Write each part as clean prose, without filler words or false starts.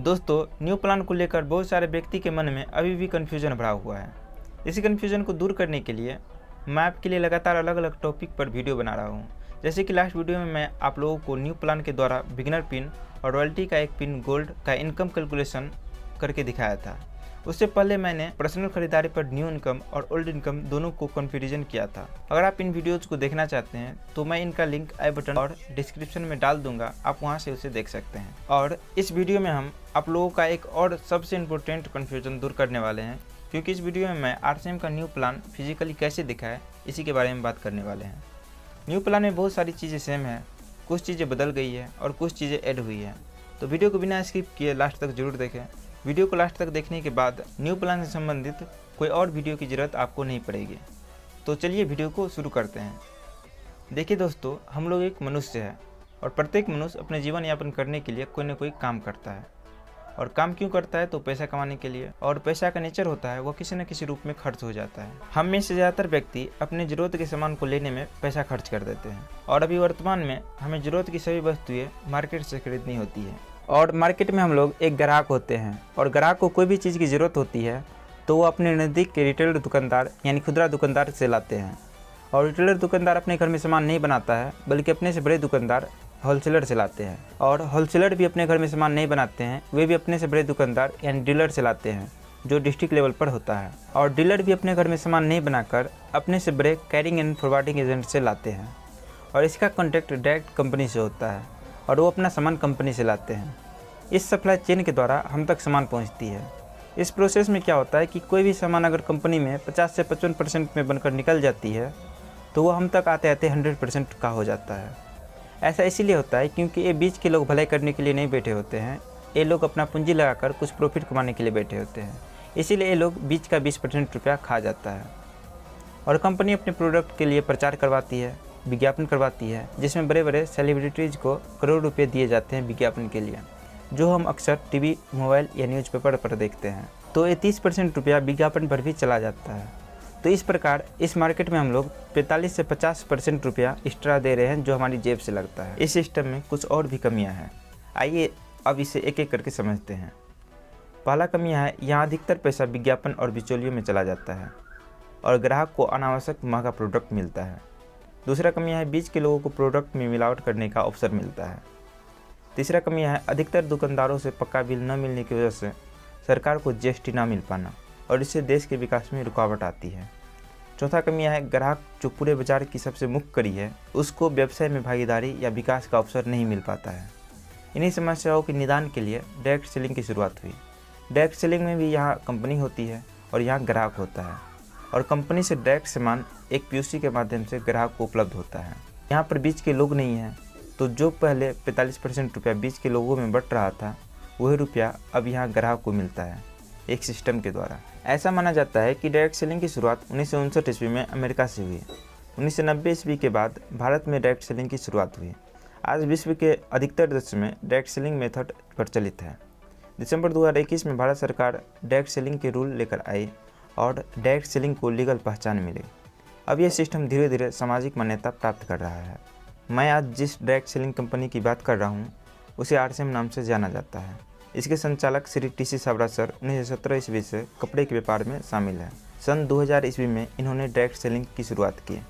दोस्तों, new plan को लेकर बहुत सारे व्यक्ति के मन में अभी भी कन्फ्यूजन भरा हुआ है। इसी कन्फ्यूजन को दूर करने के लिए मैं आपके लिए लगातार अलग अलग टॉपिक पर वीडियो बना रहा हूँ। जैसे कि लास्ट वीडियो में मैं आप लोगों को न्यू प्लान के द्वारा बिगिनर पिन और रॉयल्टी का एक पिन गोल्ड का इनकम कैलकुलेशन करके दिखाया था। उससे पहले मैंने पर्सनल खरीदारी पर न्यू इनकम और ओल्ड इनकम दोनों को कन्फ्यूजन किया था। अगर आप इन वीडियोज़ को देखना चाहते हैं तो मैं इनका लिंक आई बटन और डिस्क्रिप्शन में डाल दूंगा, आप वहां से उसे देख सकते हैं। और इस वीडियो में हम आप लोगों का एक और सबसे इम्पोर्टेंट कन्फ्यूजन दूर करने वाले हैं, क्योंकि इस वीडियो में मैं आरसीएम का न्यू प्लान फिजिकली कैसे दिखा है इसी के बारे में बात करने वाले हैं। न्यू प्लान में बहुत सारी चीज़ें सेम है, कुछ चीज़ें बदल गई है और कुछ चीज़ें ऐड हुई है। तो वीडियो को बिना स्किप किए लास्ट तक जरूर देखें। वीडियो को लास्ट तक देखने के बाद न्यू प्लान से संबंधित कोई और वीडियो की ज़रूरत आपको नहीं पड़ेगी। तो चलिए वीडियो को शुरू करते हैं। देखिए दोस्तों, हम लोग एक मनुष्य है और प्रत्येक मनुष्य अपने जीवन यापन करने के लिए कोई ना कोई काम करता है। और काम क्यों करता है? तो पैसा कमाने के लिए। और पैसा का नेचर होता है वो किसी न किसी रूप में खर्च हो जाता है। हम में से ज़्यादातर व्यक्ति अपनी ज़रूरत के सामान को लेने में पैसा खर्च कर देते हैं। और अभी वर्तमान में हमें ज़रूरत की सभी वस्तुएं मार्केट से खरीदनी होती है। और मार्केट में हम लोग एक ग्राहक होते हैं और ग्राहक को कोई भी चीज़ की ज़रूरत होती है तो वो अपने नज़दीक के रिटेलर दुकानदार यानी खुदरा दुकानदार से लाते हैं। और रिटेलर दुकानदार अपने घर में सामान नहीं बनाता है, बल्कि अपने से बड़े दुकानदार होलसेलर से लाते हैं। और होलसेलर भी अपने घर में सामान नहीं बनाते हैं, वे भी अपने से बड़े दुकानदार यानी डीलर से लाते हैं, जो डिस्ट्रिक्ट लेवल पर होता है। और डीलर भी अपने घर में सामान नहीं बनाकर अपने से बड़े कैरिंग एंड फॉरवर्डिंग एजेंट से लाते हैं। और इसका कॉन्टैक्ट डायरेक्ट कंपनी से होता है और वो अपना सामान कंपनी से लाते हैं। इस सप्लाई चेन के द्वारा हम तक सामान पहुंचती है। इस प्रोसेस में क्या होता है कि कोई भी सामान अगर कंपनी में 50 से 55% में बनकर निकल जाती है तो वो हम तक आते आते 100% का हो जाता है। ऐसा इसीलिए होता है क्योंकि ये बीच के लोग भलाई करने के लिए नहीं बैठे होते हैं, ये लोग अपना पूंजी लगाकर कुछ प्रॉफिट कमाने के लिए बैठे होते हैं। इसीलिए ये लोग बीच का 20% रुपया खा जाता है। और कंपनी अपने प्रोडक्ट के लिए प्रचार करवाती है, विज्ञापन करवाती है, जिसमें बड़े बड़े सेलिब्रिटीज़ को करोड़ रुपये दिए जाते हैं विज्ञापन के लिए, जो हम अक्सर टीवी, मोबाइल या न्यूज़पेपर पर देखते हैं। तो ये 30% रुपया विज्ञापन पर भी चला जाता है। तो इस प्रकार इस मार्केट में हम लोग 45 से 50% रुपया एक्स्ट्रा दे रहे हैं, जो हमारी जेब से लगता है। इस सिस्टम में कुछ और भी कमियां हैं, आइए अब इसे एक एक करके समझते हैं। पहला कमियां है, यहाँ अधिकतर पैसा विज्ञापन और बिचौलियों में चला जाता है और ग्राहक को अनावश्यक महंगा प्रोडक्ट मिलता है। दूसरा कमियां है, बीच के लोगों को प्रोडक्ट में मिलावट करने का अवसर मिलता है। तीसरा कमियां है, अधिकतर दुकानदारों से पक्का बिल न मिलने की वजह से सरकार को जीएसटी ना मिल पाना और इससे देश के विकास में रुकावट आती है। चौथा कमियां है, ग्राहक जो पूरे बाजार की सबसे मुख्य कड़ी है, उसको व्यवसाय में भागीदारी या विकास का अवसर नहीं मिल पाता है। इन्हीं समस्याओं के निदान के लिए डायरेक्ट सेलिंग की शुरुआत हुई। डायरेक्ट सेलिंग में भी यहाँ कंपनी होती है और यहाँ ग्राहक होता है और कंपनी से डायरेक्ट सामान एक पीयूसी के माध्यम से ग्राहक को उपलब्ध होता है। यहाँ पर बीच के लोग नहीं हैं, तो जो पहले 45% रुपया बीच के लोगों में बट रहा था, वही रुपया अब यहाँ ग्राहक को मिलता है एक सिस्टम के द्वारा। ऐसा माना जाता है कि डायरेक्ट सेलिंग की शुरुआत 1959 ईस्वी में अमेरिका से हुई। 1990 ईस्वी के बाद भारत में डायरेक्ट सेलिंग की शुरुआत हुई। आज विश्व के अधिकतर देशों में डायरेक्ट सेलिंग मेथड प्रचलित है। दिसंबर 2021 में भारत सरकार डायरेक्ट सेलिंग के रूल लेकर आई और डायरेक्ट सेलिंग को लीगल पहचान मिली। अब यह सिस्टम धीरे धीरे सामाजिक मान्यता प्राप्त कर रहा है। मैं आज जिस डायरेक्ट सेलिंग कंपनी की बात कर रहा हूँ उसे आरसीएम नाम से जाना जाता है। इसके संचालक श्री टीसी सावरा सर 1917 ईस्वी से कपड़े के व्यापार में शामिल हैं। सन 2000 ईस्वी में इन्होंने डायरेक्ट सेलिंग की शुरुआत की।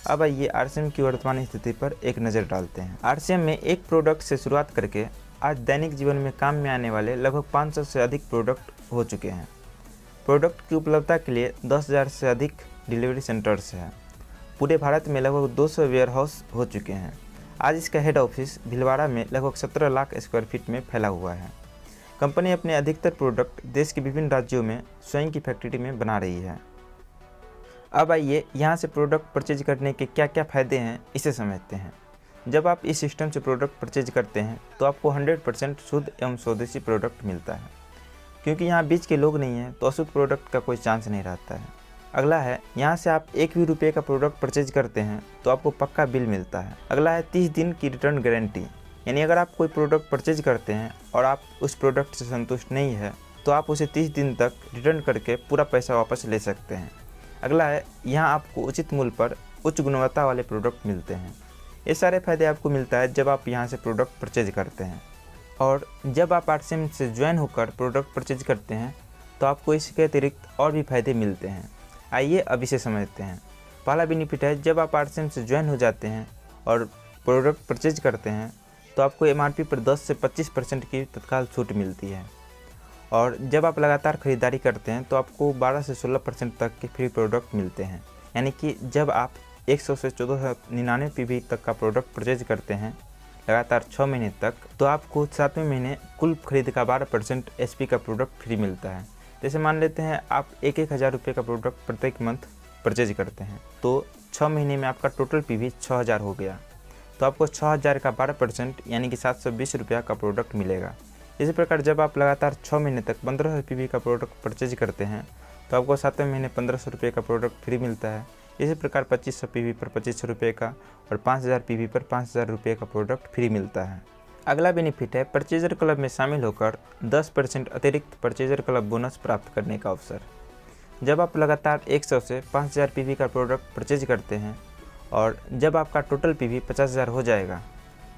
अब आइए आरसीएम की वर्तमान स्थिति पर एक नज़र डालते हैं। आरसीएम में एक प्रोडक्ट से शुरुआत करके आज दैनिक जीवन में काम में आने वाले लगभग 500 से अधिक प्रोडक्ट हो चुके हैं। प्रोडक्ट की उपलब्धता के लिए 10,000 से अधिक डिलीवरी सेंटर्स हैं। पूरे भारत में लगभग 200 वेयर हाउस हो चुके हैं। आज इसका हेड ऑफिस भीलवाड़ा में लगभग 17 लाख स्क्वायर फीट में फैला हुआ है। कंपनी अपने अधिकतर प्रोडक्ट देश के विभिन्न राज्यों में स्वयं की फैक्ट्री में बना रही है। अब आइए यहाँ से प्रोडक्ट परचेज करने के क्या क्या फ़ायदे हैं इसे समझते हैं। जब आप इस सिस्टम से प्रोडक्ट परचेज करते हैं तो आपको 100% शुद्ध एवं स्वदेशी प्रोडक्ट मिलता है। क्योंकि यहाँ बीच के लोग नहीं हैं तो अशुद्ध प्रोडक्ट का कोई चांस नहीं रहता है। अगला है, यहाँ से आप एक भी रुपये का प्रोडक्ट परचेज करते हैं तो आपको पक्का बिल मिलता है। अगला है 30 दिन की रिटर्न गारंटी, यानी अगर आप कोई प्रोडक्ट परचेज करते हैं और आप उस प्रोडक्ट से संतुष्ट नहीं है तो आप उसे 30 दिन तक रिटर्न करके पूरा पैसा वापस ले सकते हैं। अगला है, यहाँ आपको उचित मूल्य पर उच्च गुणवत्ता वाले प्रोडक्ट मिलते हैं। ये सारे फायदे आपको मिलता है जब आप यहाँ से प्रोडक्ट परचेज करते हैं। और जब आप RCM से ज्वाइन होकर प्रोडक्ट परचेज करते हैं तो आपको इसके अतिरिक्त और भी फ़ायदे मिलते हैं। आइए अब इसे समझते हैं। पहला बेनिफिट है, जब आप RCM से ज्वाइन हो जाते हैं और प्रोडक्ट परचेज करते हैं तो आपको MRP पर 10 से 25% की तत्काल छूट मिलती है। और जब आप लगातार ख़रीदारी करते हैं तो आपको 12 से 16% तक के फ्री प्रोडक्ट मिलते हैं। यानी कि जब आप 100 से 1499 PV तक का प्रोडक्ट परचेज करते हैं लगातार 6 महीने तक, तो आपको 7वें महीने कुल खरीद का 12% SP का प्रोडक्ट फ्री मिलता है। जैसे मान लेते हैं आप 1,000 रुपये का प्रोडक्ट प्रत्येक मंथ परचेज करते हैं तो 6 महीने में आपका टोटल PV 6,000 हो गया, तो आपको 6,000 का 12% यानी कि 720 रुपया का प्रोडक्ट मिलेगा। इसी प्रकार जब आप लगातार 6 महीने तक 1500 PV का प्रोडक्ट परचेज करते हैं तो आपको 7वें महीने 1500 रुपये का प्रोडक्ट फ्री मिलता है। इसी प्रकार 2500 PV पर 2500 रुपये का और 5000 PV पर 5000 रुपये का प्रोडक्ट फ्री मिलता है। अगला बेनिफिट है परचेजर क्लब में शामिल होकर 10% अतिरिक्त परचेजर क्लब बोनस प्राप्त करने का अवसर। जब आप लगातार 100 से 5000 PV का प्रोडक्ट परचेज करते हैं और जब आपका टोटल PV 50,000 हो जाएगा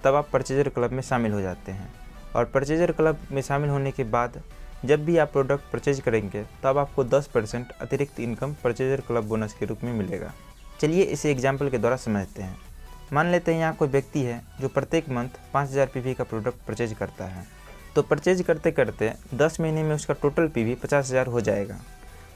तब आप परचेजर क्लब में शामिल हो जाते हैं। और परचेजर क्लब में शामिल होने के बाद जब भी आप प्रोडक्ट परचेज करेंगे तब आपको 10% अतिरिक्त इनकम परचेजर क्लब बोनस के रूप में मिलेगा। चलिए इसे एग्जाम्पल के द्वारा समझते हैं। मान लेते हैं यहाँ कोई व्यक्ति है जो प्रत्येक मंथ 5000 PV का प्रोडक्ट परचेज करता है, तो परचेज करते करते 10 महीने में उसका टोटल PV 50,000 हो जाएगा।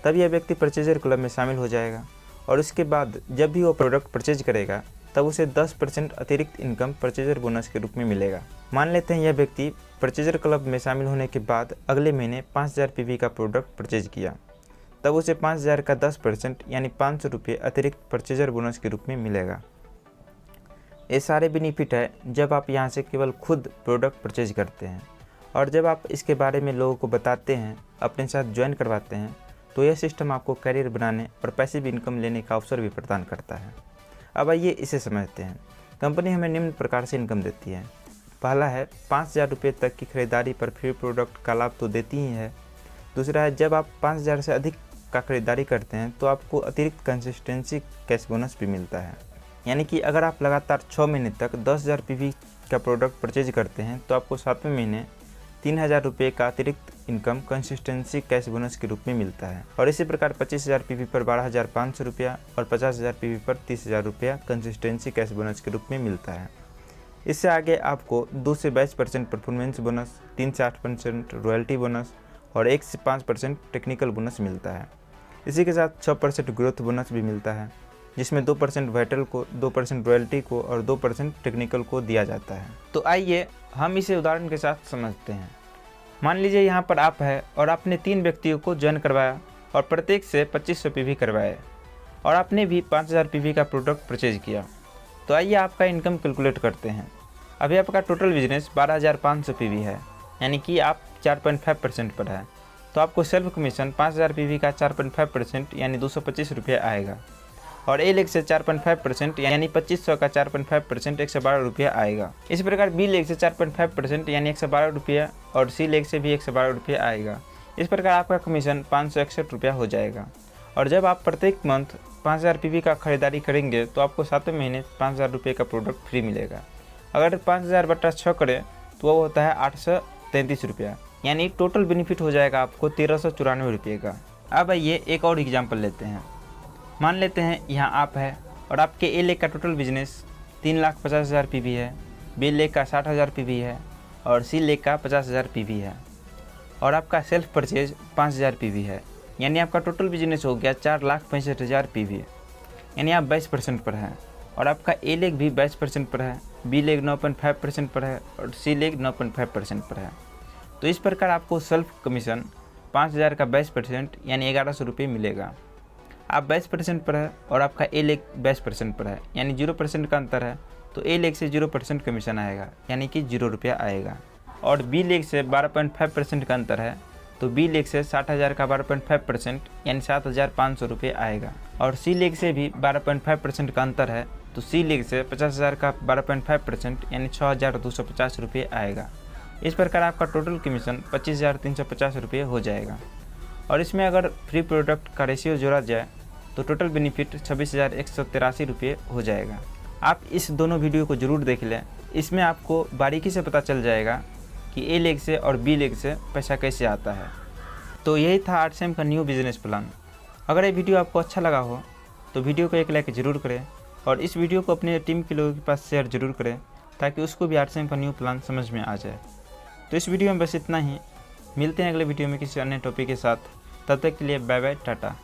तब यह व्यक्ति परचेजर क्लब में शामिल हो जाएगा और उसके बाद जब भी वो प्रोडक्ट परचेज करेगा तब उसे 10% अतिरिक्त इनकम परचेजर बोनस के रूप में मिलेगा। मान लेते हैं यह व्यक्ति परचेजर क्लब में शामिल होने के बाद अगले महीने 5000 PV का प्रोडक्ट परचेज किया, तब उसे 5000 का 10% यानी 500 रुपये अतिरिक्त परचेजर बोनस के रूप में मिलेगा। ये सारे बेनिफिट है जब आप यहाँ से केवल खुद प्रोडक्ट परचेज करते हैं, और जब आप इसके बारे में लोगों को बताते हैं, अपने साथ ज्वाइन करवाते हैं, तो यह सिस्टम आपको करियर बनाने और पैसिव इनकम लेने का अवसर भी प्रदान करता है। अब आइए इसे समझते हैं। कंपनी हमें निम्न प्रकार से इनकम देती है। पहला है 5000 रुपये तक की खरीदारी पर फ्री प्रोडक्ट का लाभ तो देती ही है। दूसरा है जब आप 5000 से अधिक का खरीदारी करते हैं तो आपको अतिरिक्त कंसिस्टेंसी कैश बोनस भी मिलता है। यानी कि अगर आप लगातार 6 महीने तक 10,000 PV का प्रोडक्ट परचेज करते हैं तो आपको 7वें महीने 3000 रुपये का अतिरिक्त इनकम कंसिस्टेंसी कैश बोनस के रूप में मिलता है। और इसी प्रकार 25,000 PV पर 12,500 रुपया और 50,000 PV पर 30,000 रुपया कंसिस्टेंसी कैश बोनस के रूप में मिलता है। इससे आगे आपको 2 से 22% परफॉर्मेंस बोनस, 3 से 8% रॉयल्टी बोनस और 1 से 5% टेक्निकल बोनस मिलता है। इसी के साथ 6% ग्रोथ बोनस भी मिलता है, जिसमें 2% वाइटल को, 2% रॉयल्टी को और 2% टेक्निकल को दिया जाता है। तो आइए हम इसे उदाहरण के साथ समझते हैं। मान लीजिए यहाँ पर आप है और आपने 3 व्यक्तियों को ज्वाइन करवाया और प्रत्येक से 2500 PV करवाए और आपने भी 5000 PV का प्रोडक्ट परचेज किया। तो आइए आपका इनकम कैलकुलेट करते हैं। अभी आपका टोटल बिजनेस 12,500 PV है, यानी कि आप 4.5% पर है। तो आपको सेल्फ कमीशन 5000 PV का 4.5% यानी 225 रुपये आएगा और ए लेग से 4.5% यानी 2500 का 4.5% 112 रुपया आएगा। इस प्रकार बी लेग से 4.5% यानी 112 रुपया और सी लेग से भी 112 रुपया आएगा। इस प्रकार आपका कमीशन 561 रुपया हो जाएगा। और जब आप प्रत्येक मंथ 5000 PV का खरीदारी करेंगे तो आपको 7वें महीने 5000 रुपये का प्रोडक्ट फ्री मिलेगा। अगर 5000 बटा 6 करें तो वो होता है 833 रुपया, यानी टोटल बेनिफिट हो जाएगा आपको 1394 रुपये का। अब आइए एक और एग्जाम्पल लेते हैं। मान लेते हैं यहाँ आप है और आपके ए लेग का टोटल बिजनेस 3,50,000 PV है, बी लेग का 60,000 PV है और सी लेग का 50,000 PV है और आपका सेल्फ परचेज 5,000 PV है, यानी आपका टोटल बिजनेस हो गया 4,65,000 PV, यानी आप 22% पर हैं। और आपका ए लेग भी 22% पर है, बी लेग 9.5% पर है और सी लेग 9.5% पर है। तो इस प्रकार आपको सेल्फ कमीशन 5,000 का 22% यानी 1100 रुपये मिलेगा। आप 22% पर है और आपका ए लेग 22% पर है, यानी 0% का अंतर है, तो ए लेग से 0% कमीशन आएगा, यानी कि 0 रुपया आएगा। और बी लेग से 12.5% का अंतर है, तो बी लेग से 60,000 का 12.5% यानी 7,500 रुपये आएगा। और सी लेग से भी 12.5% का अंतर है, तो सी लेग से 50,000 का 12.5% यानी 6,250 रुपये आएगा। इस प्रकार आपका टोटल कमीशन 25,350 रुपये हो जाएगा। और इसमें अगर फ्री प्रोडक्ट का रेशियो जोड़ा जाए तो टोटल बेनिफिट 26,183 रुपये हो जाएगा। आप इस दोनों वीडियो को ज़रूर देख लें, इसमें आपको बारीकी से पता चल जाएगा कि ए लेग से और बी लेग से पैसा कैसे आता है। तो यही था ArtSam का न्यू बिजनेस प्लान। अगर ये वीडियो आपको अच्छा लगा हो तो वीडियो को एक लाइक ज़रूर करें और इस वीडियो को अपने टीम के लोगों के पास शेयर ज़रूर करें ताकि उसको भी ArtSam का न्यू प्लान समझ में आ जाए। तो इस वीडियो में बस इतना ही। मिलते हैं अगले वीडियो में किसी अन्य टॉपिक के साथ। तब तक के लिए बाय बाय, टाटा।